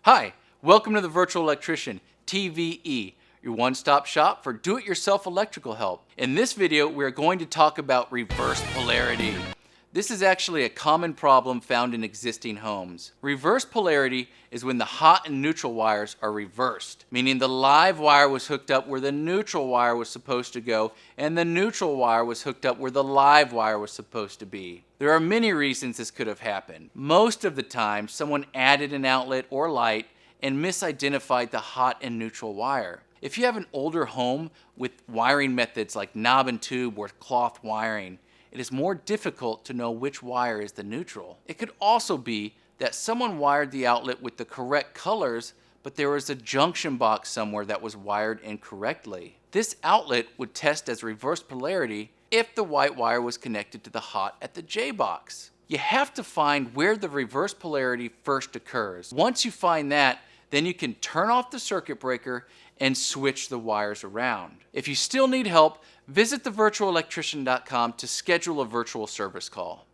Hi, welcome to the Virtual Electrician, TVE, your one-stop shop for do-it-yourself electrical help. In this video, we are going to talk about reverse polarity. This is actually a common problem found in existing homes. Reverse polarity is when the hot and neutral wires are reversed, meaning the live wire was hooked up where the neutral wire was supposed to go, and the neutral wire was hooked up where the live wire was supposed to be. There are many reasons this could have happened. Most of the time, someone added an outlet or light and misidentified the hot and neutral wire. If you have an older home with wiring methods like knob and tube or cloth wiring, it is more difficult to know which wire is the neutral. It could also be that someone wired the outlet with the correct colors, but there was a junction box somewhere that was wired incorrectly. This outlet would test as reverse polarity if the white wire was connected to the hot at the J box. You have to find where the reverse polarity first occurs. Once you find that, then you can turn off the circuit breaker and switch the wires around. If you still need help, visit thevirtualelectrician.com to schedule a virtual service call.